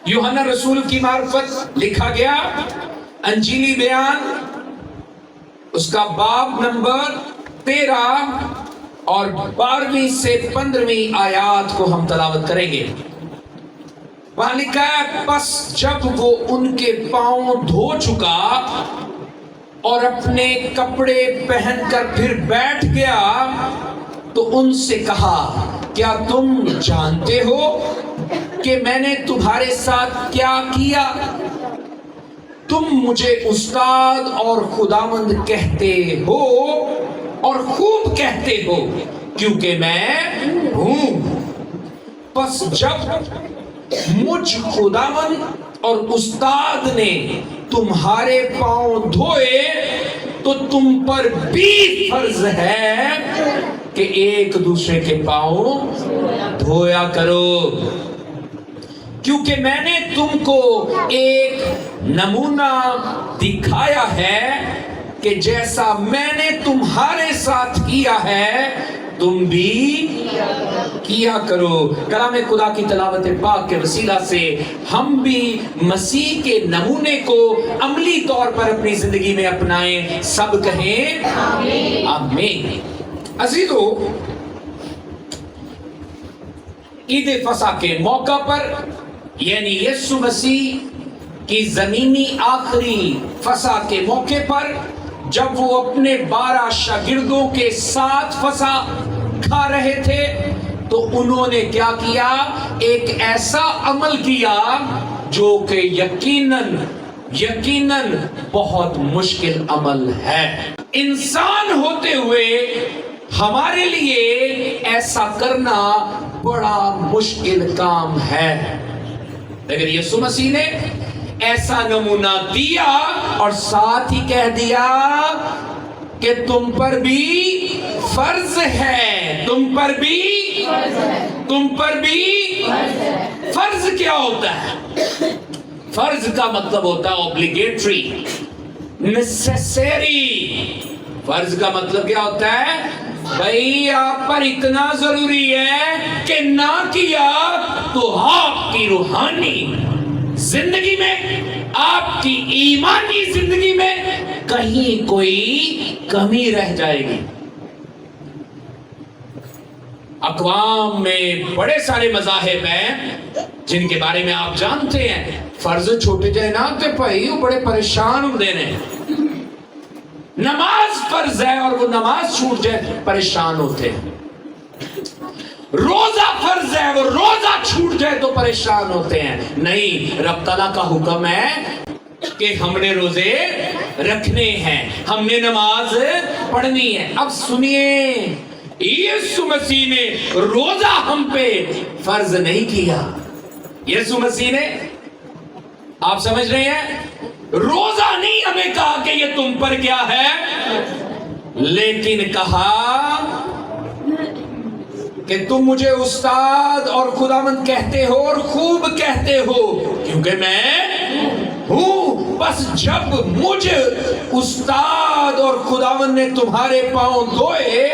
यूहन्ना रसूल की मार्फत लिखा गया अंजीली बयान, उसका बाब नंबर 13 और 12वीं से 15वीं आयात को हम तलावत करेंगे। वहां लिखा है, बस जब वो उनके पांव धो चुका और अपने कपड़े पहनकर फिर बैठ गया तो उनसे कहा, क्या तुम जानते हो कि मैंने तुम्हारे साथ क्या किया? तुम मुझे उस्ताद और खुदावंद कहते हो और खूब कहते हो, क्योंकि मैं हूं। बस जब मुझ खुदावंद और उस्ताद ने तुम्हारे पांव धोए तो तुम पर भी फर्ज है कि एक दूसरे के पांव धोया करो, क्योंकि मैंने तुमको एक नमूना दिखाया है कि जैसा मैंने तुम्हारे साथ किया है तुम भी किया करो। कलाम खुदा की तलावत पाक के वसीला से हम भी मसीह के नमूने को अमली तौर पर अपनी जिंदगी में अपनाएं। सब कहें आमीन। आमीन। अजीजों, ईद फसा के मौका पर, यानी यीशु मसीह की जमीनी आखिरी फसा के मौके पर, जब वो अपने 12 शागिर्दों के साथ फसा खा रहे थे तो उन्होंने क्या किया? एक ऐसा अमल किया जो कि यकीनन बहुत मुश्किल अमल है। इंसान होते हुए हमारे लिए ऐसा करना बड़ा मुश्किल काम है, लेकिन यीशु मसीह ने ऐसा नमूना दिया और साथ ही कह दिया कि तुम पर भी फर्ज है, तुम पर भी फर्ज क्या होता है? फर्ज का मतलब होता है ऑब्लिगेटरी, नेसेसरी। फर्ज का मतलब क्या होता है? भाई आप पर इतना जरूरी है कि ना किया तो आपकी रूहानी जिंदगी में, आपकी ईमानी जिंदगी में कहीं कोई कमी रह जाएगी। अक़वाम में बड़े सारे मज़ाहिब हैं जिनके बारे में आप जानते हैं, फर्ज छोटे जाए ना तो भाई वो बड़े परेशान होते हैं। नमाज फर्ज है और वो नमाज छूट जाए परेशान होते हैं। रोजा फर्ज है, वो रोजा छूट जाए तो परेशान होते हैं। नहीं, रब ताला का हुक्म है कि हमने रोजे रखने हैं, हमने नमाज पढ़नी है। अब सुनिए, यीशु मसीह ने रोजा हम पे फर्ज नहीं किया। यीशु मसीह ने, आप समझ रहे हैं, रोजा नहीं हमें कहा कि ये तुम पर क्या है, लेकिन कहा कि तुम मुझे उस्ताद और खुदावंद कहते हो और खूब कहते हो, क्योंकि मैं हूं। बस जब मुझे उस्ताद और खुदावंद ने तुम्हारे पांव धोए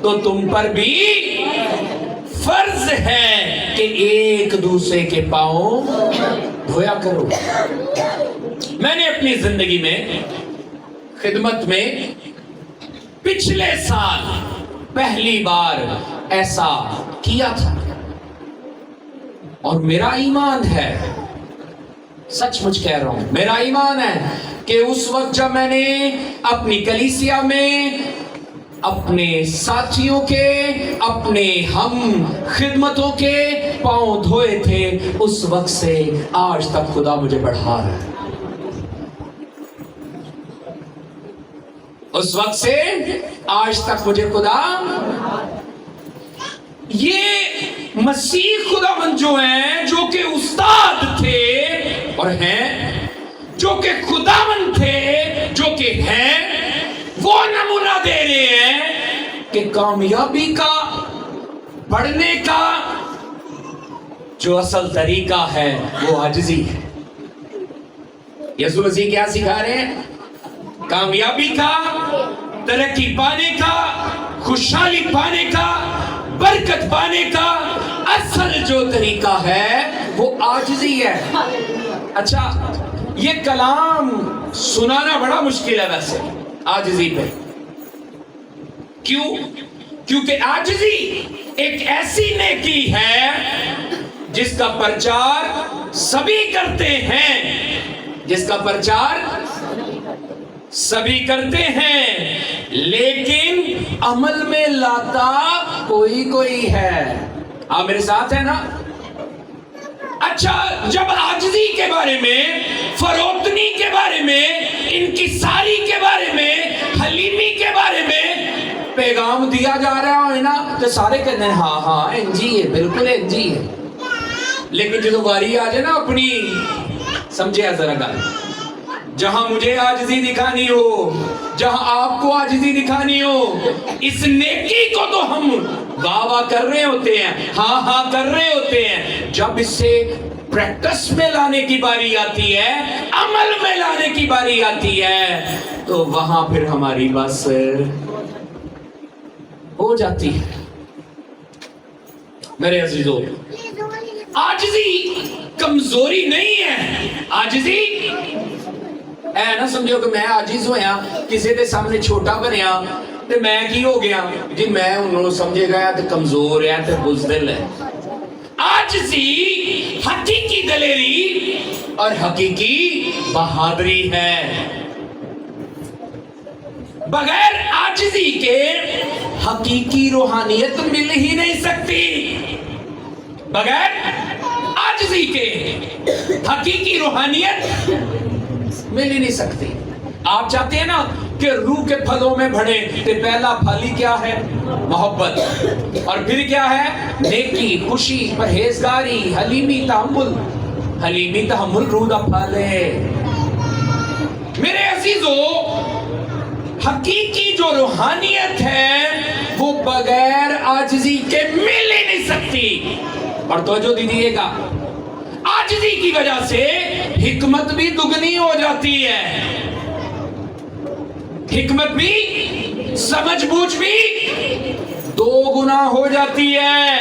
तो तुम पर भी फर्ज है कि एक दूसरे के पांव धोया करो। मैंने अपनी जिंदगी में खिदमत में पिछले साल पहली बार ऐसा किया था और मेरा ईमान है, सचमुच कह रहा हूं, मेरा ईमान है कि उस वक्त जब मैंने अपनी कलीसिया में अपने साथियों के, अपने हम खिदमतों के पांव धोए थे, उस वक्त से आज तक खुदा मुझे बढ़ा रहा है। उस वक्त से आज तक मुझे खुदा, ये मसीह खुदावंद जो हैं, जो कि उस्ताद थे और हैं, जो कि खुदावंद थे, जो कि हैं, वो नमूना दे रहे हैं कि कामयाबी का, बढ़ने का जो असल तरीका है वो आजिज़ी है। यीशु मसीह क्या सिखा रहे हैं? कामयाबी का, तरक्की पाने का, खुशहाली पाने का, बरकत पाने का असल जो तरीका है وہ आजिज़ी है। अच्छा, ये कलाम सुनाना बड़ा मुश्किल है वैसे आजिज़ी पे। क्यों? क्योंकि आजिज़ी एक ऐसी नेकी है जिसका प्रचार सभी करते हैं, जिसका प्रचार सभी करते हैं, लेकिन अमल में लाता कोई कोई है। आप मेरे साथ है ना? अच्छा, जब आजिज़ी के बारे में, फरोतनी के बारे में, इनकिसारी के बारे में, हलीमी के बारे में पैगाम दिया जा रहा है ना, तो सारे कहते हैं हाँ हाँ इंजी है, बिल्कुल इंजी है। लेकिन जो बारी आ जाए ना अपनी, समझे जरा गल, जहां मुझे आजिज़ी दिखानी हो, जहां आपको आजिज़ी दिखानी हो, इस नेकी को तो हम वाह वाह कर रहे होते हैं, हाँ हाँ कर रहे होते हैं। जब इससे प्रैक्टिस में लाने की बारी आती है, अमल में लाने की बारी आती है, तो वहां फिर हमारी बस हो जाती है। मेरे अजीजों, आजिज़ी कमजोरी नहीं है। आजिज़ी ऐ ना समझो कि मैं आजिज़ होया, किसी के सामने छोटा बनया ते मैं की हो गया जी, मैं उन्होंने समझे गया तो कमजोर है, तो बुज़दिल है। आजिज़ी हकीकी दलेरी और हकीकी बहादुरी है। बगैर आजिज़ी के हकीकी रूहानियत मिल ही नहीं सकती। बगैर आजिज़ी के हकीकी रूहानियत मिल ही नहीं सकती। आप चाहते हैं ना कि रूह के फलों में बढ़े, तो पहला फल ही क्या है? मोहब्बत। और फिर क्या है? नेकी, खुशी, परहेजगारी, हलीमी, तहम्मुल। हलीमी तहम्मुल रूह का फल है। मेरे अजीजों, हकीकी जो रूहानियत है वो बगैर आजिज़ी के मिल ही नहीं सकती। और तवज्जो दीजिएगा, आजिज़ी की वजह से हिकमत भी दुगनी हो जाती है, हिकमत भी, समझबूझ भी दो गुना हो जाती है।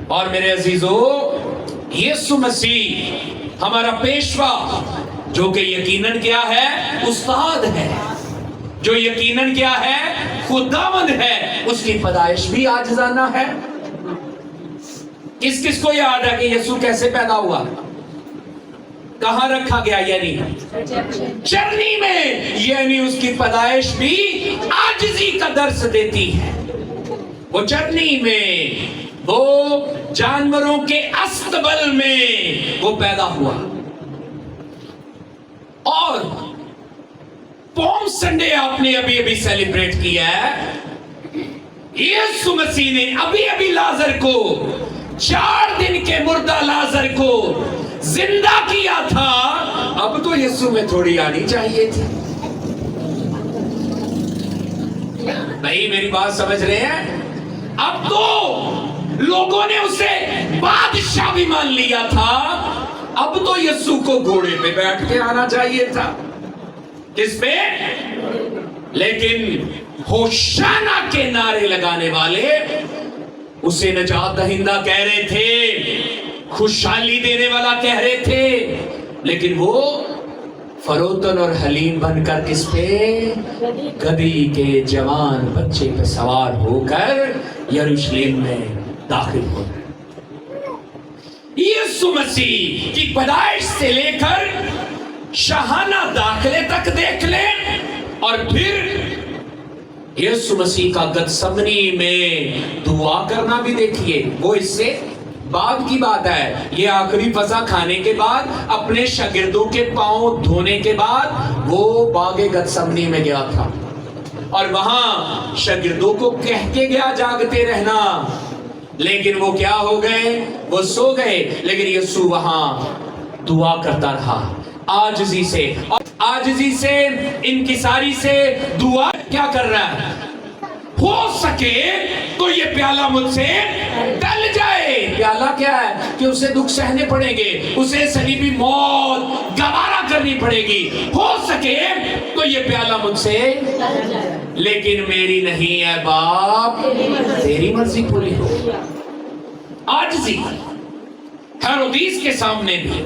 और मेरे अजीजों, यीशु मसीह हमारा पेशवा, जो कि यकीनन क्या है? उस्ताद है, जो यकीनन क्या है? खुदावंद है, उसकी पैदाइश भी आजिज़ाना है। किस किस को याद है कि यीशु कैसे पैदा हुआ? कहां रखा गया? यानी चरनी में। यानी उसकी पैदाइश भी आजिज़ी का दर्स देती है। वो चरनी में, वो जानवरों के अस्तबल में वो पैदा हुआ। और पॉम संडे आपने अभी अभी सेलिब्रेट किया है। यीशु मसीह ने अभी अभी लाजर को, 4 दिन के मुर्दा लाजर को जिंदा किया था। अब तो यीशु में थोड़ी आनी चाहिए थी। नहीं, मेरी बात समझ रहे हैं? अब तो लोगों ने उसे बादशाह भी मान लिया था। अब तो यीशु को घोड़े पे बैठ के आना चाहिए था। किस पे? लेकिन होशाना के नारे लगाने वाले उसे नजात दहिंदा कह रहे थे, खुशहाली देने वाला कह रहे थे, लेकिन वो फरोतन और हलीम बनकर किस पे? गधी के जवान बच्चे पे सवार होकर यरूशलेम में दाखिल हो गए। यीशु मसीह की पैदाइश से लेकर शाहाना दाखिले तक देख लें, और फिर यीशु मसीह का गतसमनी में दुआ करना भी देखिए। वो इससे बाद की बात है। ये आखिरी फसा खाने के बाद, अपने शागिर्दों के पांव धोने के बाद वो बागे गतसमनी में गया था, और वहां शागिर्दों को कह के गया जागते रहना। लेकिन वो क्या हो गए? वो सो गए। लेकिन यीशु वहां दुआ करता रहा आजिज़ी से, और आजिज़ी से, इनकिसारी से दुआ क्या कर रहा है? हो सके तो ये प्याला मुझसे टल जाए। प्याला क्या है? कि उसे दुख सहने पड़ेंगे, उसे सलीबी मौत गवारा करनी पड़ेगी। हो सके तो ये प्याला मुझसे, लेकिन मेरी नहीं है बाप, तेरी मर्जी पूरी हो। आजिज़ी, हेरोदीस के सामने भी,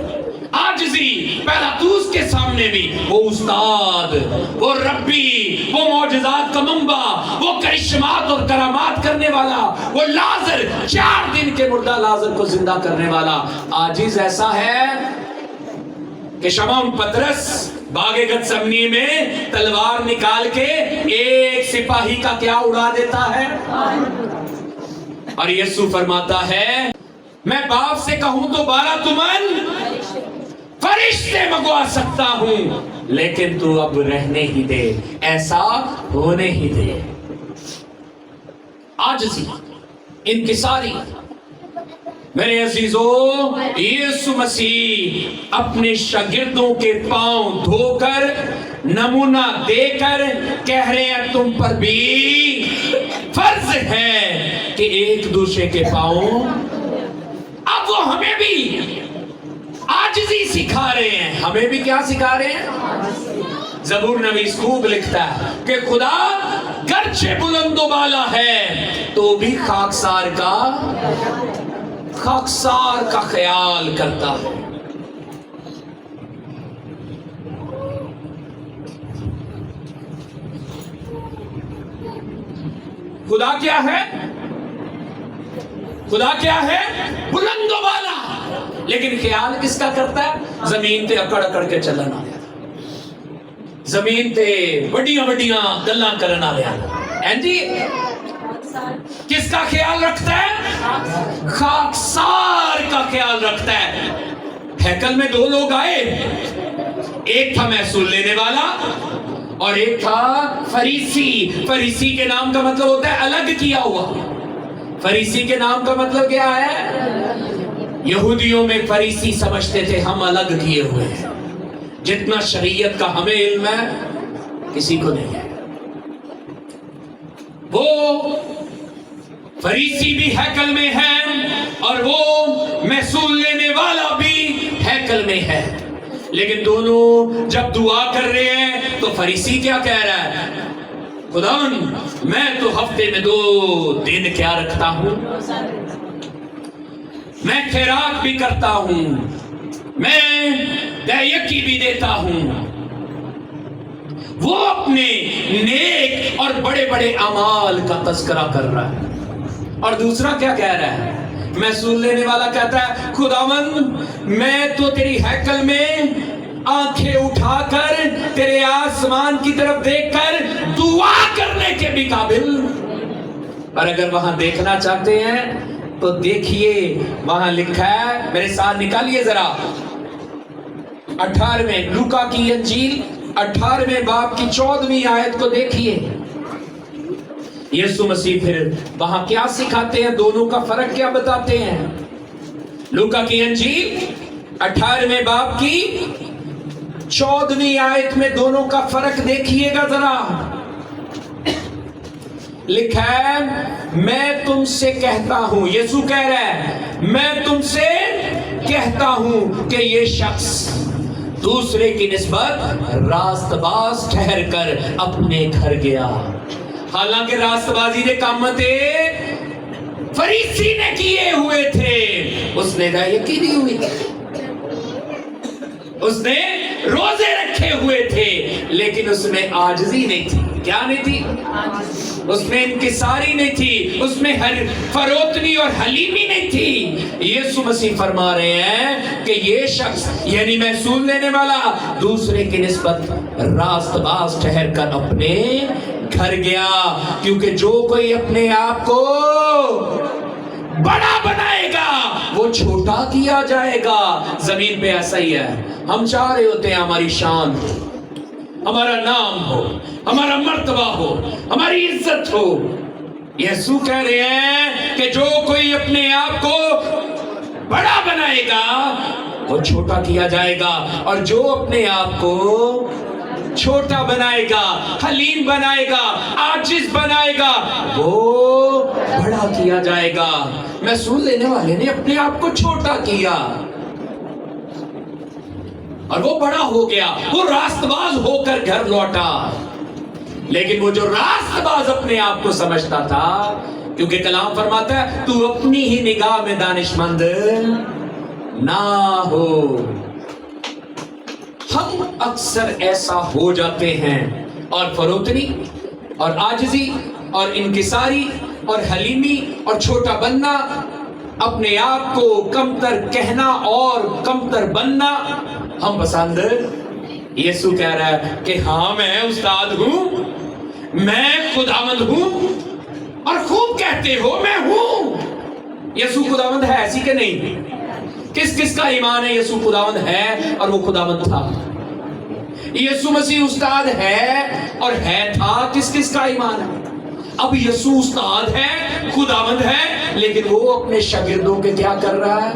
आजिज़ी पिलातुस के सामने भी वो उस्ताद, वो रब्बी, वो मौजज़ात का मंबा, वो करिश्मात और करामात करने वाला, वो लाजर, 4 दिन के मुर्दा लाजर को जिंदा करने वाला आजिज़ ऐसा है कि शमौन पतरस बागे गतसमनी में तलवार निकाल के एक सिपाही का क्या उड़ा देता है। और यीशु फरमाता है मैं बाप से कहूं तो 12 तुमन फरिश्ते मंगवा सकता हूं, लेकिन तू अब रहने ही दे, ऐसा होने ही दे। आजिज़ी, इनकिसारी। मेरे अजीजों, यीशु मसीह अपने शागिर्दों के पांव धोकर नमूना देकर कह रहे हैं तुम पर भी फर्ज है कि एक दूसरे के पांव। अब वो हमें भी आजिज़ी सिखा रहे हैं। हमें भी क्या सिखा रहे हैं? ज़बूर नवीस खूब लिखता है कि खुदा गर्चे बुलंदो बाला है तो भी खाकसार का ख्याल करता है। खुदा क्या है? खुदा क्या है? बुलंदो बाला। लेकिन ख्याल किसका करता है? जमीन ते अकड़ अकड़ के चलन आ गया, जमीन ते बड़िया बड़िया गल्लां करन आ गया। जी किसका ख्याल रखता है? खाकसार का ख्याल रखता है। हैकल में 2 लोग आए, एक था महसूल लेने वाला और एक था फरीसी। फरीसी के नाम का मतलब होता है अलग किया हुआ। फरीसी के नाम का मतलब क्या है? यहूदियों में फरीसी समझते थे हम अलग किए हुए हैं, जितना शरीयत का हमें इल्म है किसी को नहीं है। वो फरीसी भी हैकल में है और वो महसूल लेने वाला भी हैकल में है, लेकिन दोनों जब दुआ कर रहे हैं तो फरीसी क्या कह रहा है? खुदावन मैं तो हफ्ते में 2 दिन क्या रखता हूं, मैं खैरात भी करता हूं, मैं दैयकी भी देता हूं। वो अपने नेक और बड़े बड़े अमाल का तस्करा कर रहा है। और दूसरा क्या कह रहा है? महसूल लेने वाला कहता है खुदावन मैं तो तेरी हैकल में आंखें उठाकर तेरे आसमान की तरफ देखकर दुआ करने के भी काबिल। और अगर वहां देखना चाहते हैं तो देखिए, वहां लिखा है, मेरे साथ निकालिए जरा 18वें लूका की अंजील 18वें बाब की 14वीं आयत को देखिए। यीशु मसीह फिर वहां क्या सिखाते हैं, दोनों का फर्क क्या बताते हैं। लूका की अंजील 18वें बाब की 14वीं आयत में दोनों का फर्क देखिएगा जरा। लिखा है मैं तुमसे कहता हूं, यीशु कह रहा है मैं तुमसे कहता हूं कि ये शख्स दूसरे की निस्बत रास्तबाज ठहर कर अपने घर गया। हालांकि रास्तबाजी के काम थे फरीसी ने किए हुए थे, उसने दैयकी दी हुई थी, उसने रोजे रखे हुए थे, लेकिन उसमें आजिज़ी नहीं थी। क्या नहीं थी? उसमें इंकिसारी नहीं थी, उसमें हर फरोतनी और हलीमी नहीं थी। यीशु मसीह फरमा रहे हैं कि ये शख्स यानी महसूल लेने वाला दूसरे की निस्बत रास्तबाज ठहर कर अपने घर गया, क्योंकि जो कोई अपने आप को बड़ा बनाएगा वो छोटा किया जाएगा। जमीन पे ऐसा ही है, हम चाह रहे होते हैं हमारी शान हो, हमारा नाम हो, हमारा मर्तबा हो, हमारी इज्जत हो। यीशु कह रहे हैं कि जो कोई अपने आप को बड़ा बनाएगा वो छोटा किया जाएगा, और जो अपने आप को छोटा बनाएगा, हलीम बनाएगा, आजिज बनाएगा, वो बड़ा किया जाएगा। महसूल लेने वाले ने अपने आप को छोटा किया और वो बड़ा हो गया, वो रास्तबाज होकर घर लौटा। लेकिन वो जो रास्तबाज अपने आप को समझता था, क्योंकि कलाम फरमाता है तू अपनी ही निगाह में दानिशमंद ना हो। हम अक्सर ऐसा हो जाते हैं और फरोतनी और आजिज़ी और इनकिसारी और हलीमी और छोटा बनना, अपने आप को कमतर कहना और कमतर बनना हम पसंद। यीशु कह रहा है कि हाँ मैं उस्ताद हूं, मैं खुदावंद हूं, और खूब कहते हो मैं हूं। यीशु खुदावंद है ऐसी कि नहीं? किस किस का ईमान है यीशु खुदावंद है और वो खुदावंद था? यीशु मसीह उस्ताद है और है था, किस किस का ईमान है? अब यीशु उस्ताद है, खुदावंद है, लेकिन वो अपने शागिर्दों के क्या कर रहा है?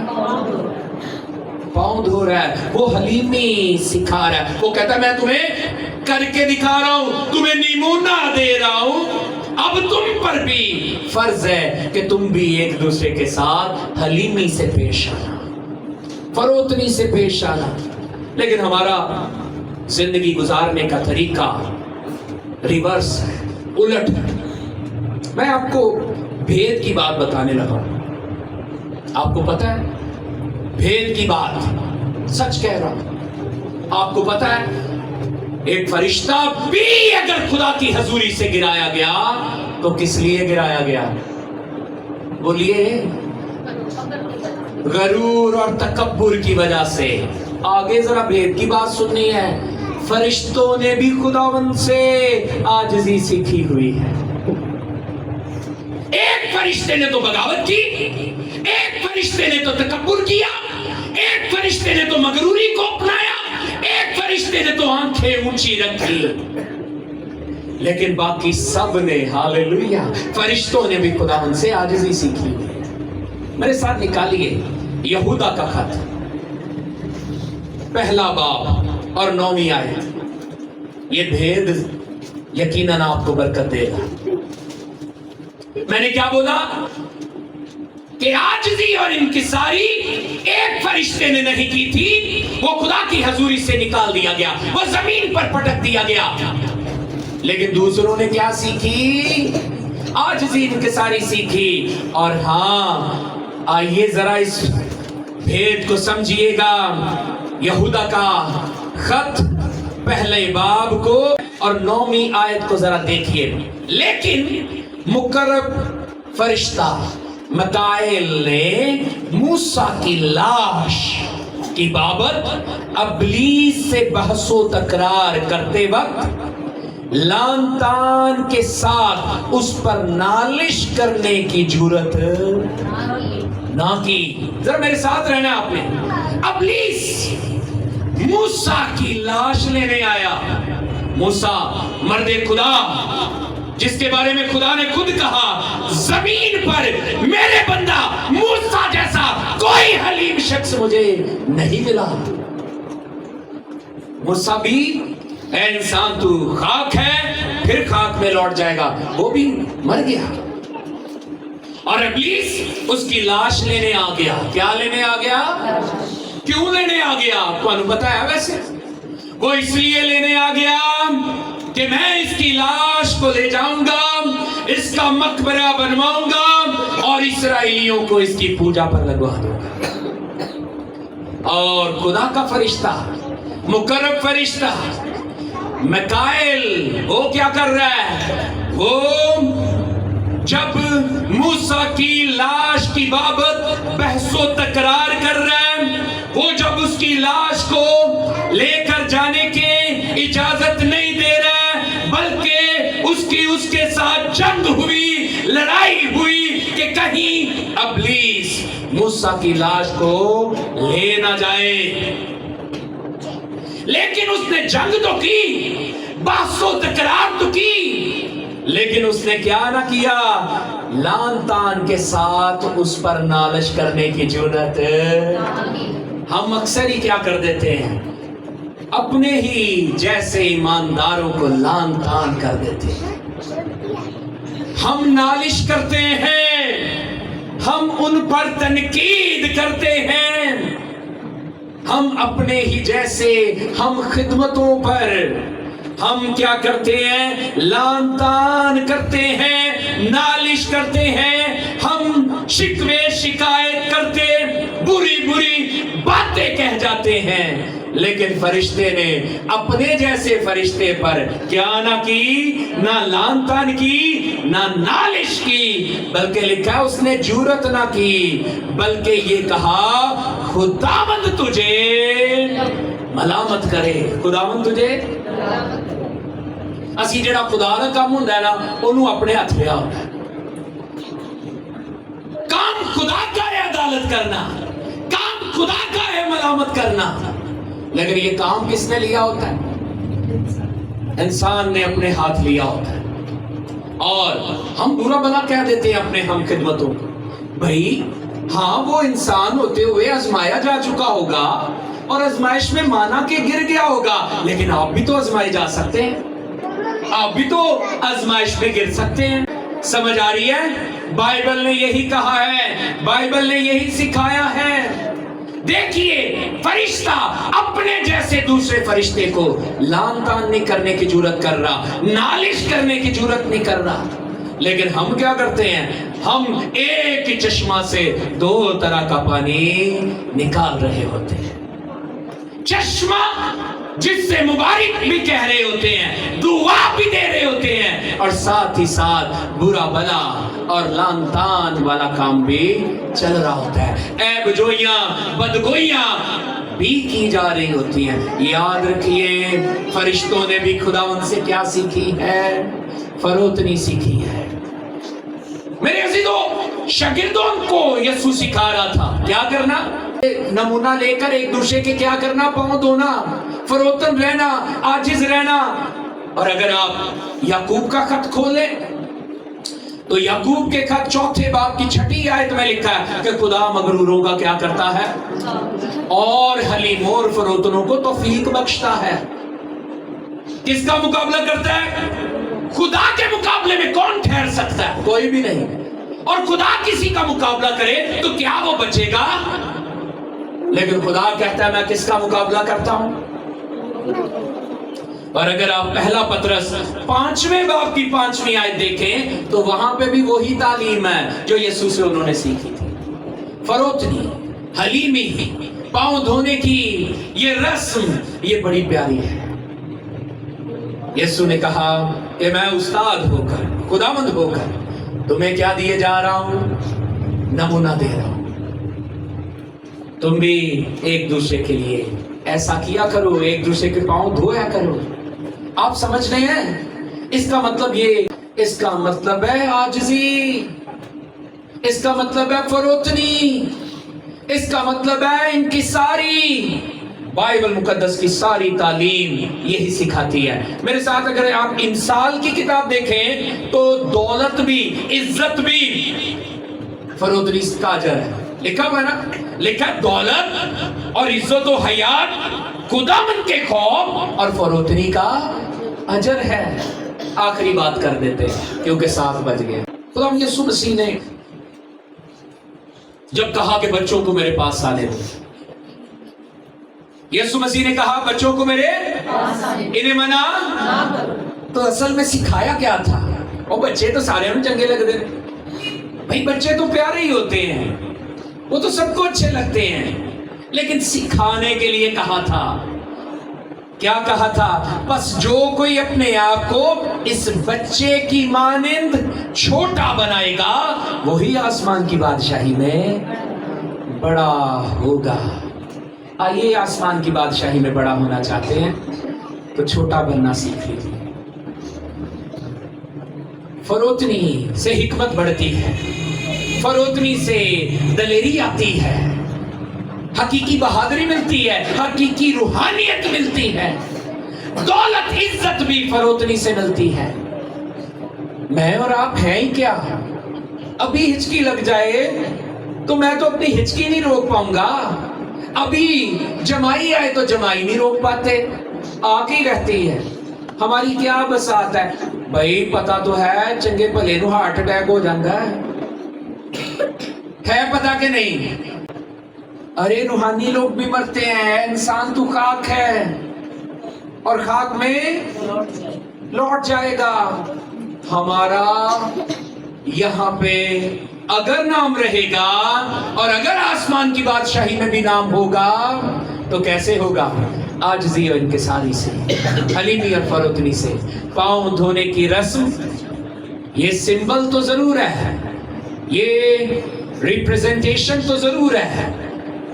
पाँव धो रहा है। वो हलीमी सिखा रहा है। वो कहता है मैं तुम्हें करके दिखा रहा हूं, तुम्हें नमूना दे रहा हूं, अब तुम पर भी फर्ज है कि तुम भी एक दूसरे के साथ हलीमी से पेश आना, फरोतनी से पेश आना। लेकिन हमारा जिंदगी गुजारने का तरीका रिवर्स है, उलट है। मैं आपको भेद की बात बताने लगा। आपको पता है भेद की बात, सच कह रहा हूं। आपको पता है एक फरिश्ता भी अगर खुदा की हजूरी से गिराया गया तो किस लिए गिराया गया? बोलिए, गरूर और तकब्बुर की वजह से। आगे जरा भेद की बात सुननी है। फरिश्तों ने भी खुदावंद से आजिज़ी सीखी हुई है। एक फरिश्ते ने तो बगावत की, एक फरिश्ते ने तो तकब्बुर किया, एक फरिश्ते ने तो मगरूरी को अपनाया, एक फरिश्ते ने तो आंखें ऊंची रखी, लेकिन बाकी सब ने, हालेलुया, फरिश्तों ने भी खुदावंद से आजिज़ी सीखी। मेरे साथ निकालिए यहूदा का खत, पहला बाब और 9वीं आयत। ये भेद यकीनन आपको बरकत देगा। मैंने क्या बोला कि आजिज़ी और इनकिसारी एक फरिश्ते ने नहीं की थी, वो खुदा की हजूरी से निकाल दिया गया, वो जमीन पर पटक दिया गया। लेकिन दूसरों ने क्या सीखी? आजिज़ी इनकिसारी सीखी। और हाँ, आइए जरा इस भेद को समझिएगा। यहूदा का खत पहले बाब को और 9वीं आयत को जरा देखिए। लेकिन मुकर्रब फरिश्ता मकाएल ने मूसा की लाश की बाबत अबलीस से बहसो तकरार करते वक्त लान तान के साथ उस पर नालिश करने की जुर्रत ना की। जरा मेरे साथ रहना आपने। अबलीस मूसा की लाश लेने आया। मूसा मर्दे खुदा, जिसके बारे में खुदा ने खुद कहा, जमीन पर मेरे बंदा मूसा जैसा कोई हलीम शख्स मुझे नहीं मिला। मूसा भी, ऐ इंसान तू खाक है, फिर खाक में लौट जाएगा, वो भी मर गया। और इब्लीस उसकी लाश लेने आ गया। क्या लेने आ गया? क्यों लेने आ गया? आपको पता है? वैसे वो इसलिए लेने आ गया कि मैं इसकी लाश को ले जाऊंगा, इसका मकबरा बनवाऊंगा और इसराइलियों को इसकी पूजा पर लगवा दूंगा। और खुदा का फरिश्ता, मुकर्रब फरिश्ता मिकाएल, वो क्या कर रहा है? वो जब मूसा की लाश की बाबत बहसो तकरार कर रहा है, वो जब उसकी लाश को लेकर जाने की इजाजत नहीं दे रहा है, बल्कि उसके साथ जंग हुई, लड़ाई हुई कि कहीं अबलीस मूसा की लाश को ले ना जाए। लेकिन उसने जंग तो की, बहसो तकरार तो की, लेकिन उसने क्या ना किया? लान तान के साथ उस पर नालिश करने की जुर्रत। हम अक्सर ही क्या कर देते हैं? अपने ही जैसे ईमानदारों को लान तान कर देते हैं। हम नालिश करते हैं, हम उन पर तनकीद करते हैं, हम अपने ही जैसे हम खिदमतों पर हम क्या करते हैं? लान तान करते हैं, नालिश करते हैं, हम शिकवे शिकायत करते, बुरी बुरी باتیں کہہ جاتے ہیں، لیکن فرشتے نے اپنے جیسے فرشتے پر کیا نہ کی، نہ لان تان کی، نہ نالش کی، بلکہ لکھا اس نے جرأت نہ کی، بلکہ یہ کہا خداوند تجھے ملامت کرے، خداوند تجھے۔ اسی جڑا خدا دا کام ہوندا ہے نا، انہوں اپنے ہاتھ لیا ہوتا ہے۔ کام خدا کا ہے عدالت کرنا، کام خدا کا ہے ملامت کرنا، لیکن یہ کام کس نے لیا ہوتا ہے؟ انسان نے اپنے ہاتھ لیا ہوتا ہے۔ اور ہم برا بھلا کہہ دیتے ہیں اپنے ہم خدمتوں کو، بھائی ہاں وہ انسان ہوتے ہوئے آزمایا جا چکا ہوگا اور آزمائش میں مانا کہ گر گیا ہوگا، لیکن آپ بھی تو آزمائے جا سکتے ہیں، آپ بھی تو آزمائش میں گر سکتے ہیں۔ سمجھ آ رہی ہے؟ بائبل نے یہی کہا ہے، بائبل نے یہی سکھایا ہے۔ دیکھیے فرشتہ اپنے جیسے دوسرے فرشتے کو لان تان نہیں کرنے کی جرات کر رہا، نالش کرنے کی جرات نہیں کر رہا، لیکن ہم کیا کرتے ہیں؟ ہم ایک ہی چشمہ سے دو طرح کا پانی نکال رہے ہوتے ہیں۔ چشمہ جس سے مبارک بھی کہہ رہے ہوتے ہیں، دعا بھی دے رہے ہوتے ہیں، اور ساتھ ہی ساتھ برا بلا اور لان تان والا کام بھی چل رہا ہوتا ہے، عیب جوئیاں بدگوئیاں بھی کی جا رہی ہوتی ہیں۔ یاد رکھیے فرشتوں نے بھی خداوند سے کیا سیکھی ہے؟ فروتنی سیکھی ہے۔ میرے عزیزو، شاگردوں کو یسوع سکھا رہا تھا کیا کرنا؟ نمونہ لے کر ایک دوسرے کے کیا کرنا؟ پاؤں دھونا، فروتن رہنا، عاجز رہنا۔ اور اگر آپ یعقوب کا خط کھولیں تو یعقوب کے خط 4 باب کی 6 آیت میں لکھا ہے کہ خدا مغروروں کا کیا کرتا ہے؟ اور حلیموں اور فروتنوں کو توفیق بخشتا ہے۔ کس کا مقابلہ کرتا ہے؟ خدا کے مقابلے میں کون ٹھہر سکتا ہے؟ کوئی بھی نہیں۔ اور خدا کسی کا مقابلہ کرے تو کیا وہ بچے گا؟ لیکن خدا کہتا ہے میں کس کا مقابلہ کرتا ہوں؟ اور اگر آپ پہلا پطرس 5ویں باب کی 5ویں آیت دیکھیں تو وہاں پہ بھی وہی تعلیم ہے جو یسوع سے انہوں نے سیکھی تھی۔ فروتنی، حلیمی، پاؤں دھونے کی یہ رسم یہ بڑی پیاری ہے۔ یسوع نے کہا کہ میں استاد ہو کر، خداوند ہو کر تمہیں کیا دیے جا رہا ہوں؟ نمونہ دے رہا ہوں۔ تم بھی ایک دوسرے کے لیے ایسا کیا کرو، ایک دوسرے کے پاؤں دھویا کرو۔ آپ سمجھ رہے ہیں؟ اس کا مطلب یہ، اس کا مطلب ہے عاجزی، اس کا مطلب ہے فروتنی، اس کا مطلب ہے انکساری۔ بائبل مقدس کی ساری تعلیم یہی سکھاتی ہے۔ میرے ساتھ اگر آپ انسال کی کتاب دیکھیں تو دولت بھی، عزت بھی فروتنی کا اجر ہے۔ لکھا ہوا ہے نا، لکھا ہے دولت اور عزت و حیات خداوند کے خوف اور فروتنی کا اجر ہے۔ آخری بات کر دیتے ہیں کیونکہ 7 بج گئے۔ خداوند یسوع مسیح نے جب کہا کہ بچوں کو میرے پاس آنے دو، یسوع مسیح نے کہا بچوں کو میرے انہیں منع نہ کرو، تو اصل میں سکھایا کیا تھا؟ وہ بچے تو سارے ہم چنگے لگ دے، بھائی بچے تو پیارے ہی ہوتے ہیں، وہ تو سب کو اچھے لگتے ہیں، لیکن سکھانے کے لیے کہا تھا۔ کیا کہا تھا؟ بس جو کوئی اپنے آپ کو اس بچے کی مانند چھوٹا بنائے گا وہی آسمان کی بادشاہی میں بڑا ہوگا۔ آئیے آسمان کی بادشاہی میں بڑا ہونا چاہتے ہیں تو چھوٹا بننا سیکھ لیجیے۔ فروتنی سے حکمت بڑھتی ہے، فروتنی سے دلیری آتی ہے، حقیقی بہادری ملتی ہے، حقیقی روحانیت ملتی ہے، دولت عزت بھی فروتنی سے ملتی ہے۔ میں اور آپ ہیں ہی کیا؟ ابھی ہچکی لگ جائے تو میں تو اپنی ہچکی نہیں روک پاؤں گا، ابھی جمائی آئے تو جمائی نہیں روک پاتے، آگے ہی رہتی ہے۔ ہماری کیا بساط ہے؟ بھائی پتا تو ہے چنگے بھلے نو ہارٹ اٹیک ہو جاتا ہے پتا کہ نہیں؟ ارے روحانی لوگ بھی مرتے ہیں، انسان تو خاک ہے اور خاک میں لوٹ جائے گا۔ ہمارا یہاں پہ اگر نام رہے گا اور اگر آسمان کی بادشاہی میں بھی نام ہوگا تو کیسے ہوگا؟ عاجزی اور انکساری سے، حلیمی اور فروتنی سے۔ پاؤں دھونے کی رسم یہ سمبل تو ضرور ہے، یہ ریپریزنٹیشن تو ضرور ہے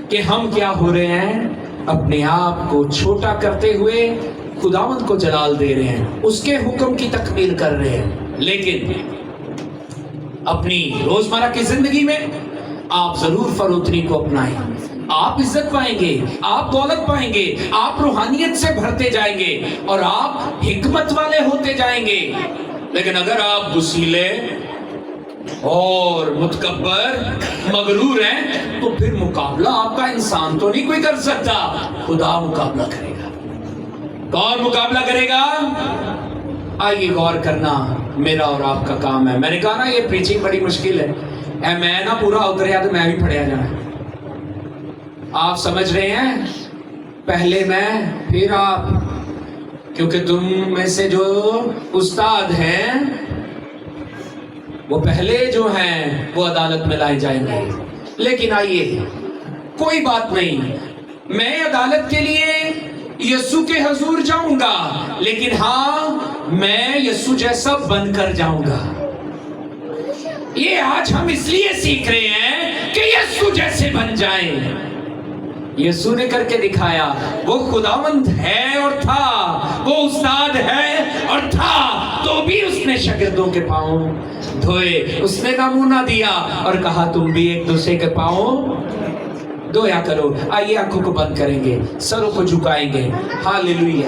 کہ ہم کیا ہو رہے ہیں، اپنے آپ کو چھوٹا کرتے ہوئے خداوند کو جلال دے رہے ہیں، اس کے حکم کی تکمیل کر رہے ہیں۔ لیکن اپنی روزمرہ کی زندگی میں آپ ضرور فروتنی کو اپنائیں، آپ عزت پائیں گے، آپ دولت پائیں گے، آپ روحانیت سے بھرتے جائیں گے اور آپ حکمت والے ہوتے جائیں گے۔ لیکن اگر آپ غصیلے اور متکبر مغرور ہیں تو پھر مقابلہ آپ کا انسان تو نہیں کوئی کر سکتا، خدا مقابلہ کرے گا۔ کون مقابلہ کرے گا؟ آئیے غور کرنا، میرا اور آپ کا کام ہے۔ میں نے کہا نا یہ پریچنگ بڑی مشکل ہے، میں نہ پورا اتریا تو میں بھی پڑھیا جانا۔ آپ سمجھ رہے ہیں؟ پہلے میں پھر آپ، کیونکہ تم میں سے جو استاد ہیں وہ پہلے جو ہیں وہ عدالت میں لائے جائیں گے۔ لیکن آئیے، کوئی بات نہیں، میں عدالت کے لیے یسوع کے حضور جاؤں گا، لیکن ہاں میں یسوع جیسا بن کر جاؤں گا۔ یہ آج ہم اس لیے سیکھ رہے ہیں کہ یسوع جیسے بن جائیں۔ یسوع نے کر کے دکھایا، وہ خداوند ہے اور تھا، وہ استاد ہے اور تھا، تو بھی اس نے شاگردوں کے پاؤں دھوئے، اس نے نمونہ دیا اور کہا تم بھی ایک دوسرے کے پاؤں دھویا کرو۔ آئیے آنکھوں کو بند کریں گے، سروں کو جھکائیں گے۔ ہاللیلویا۔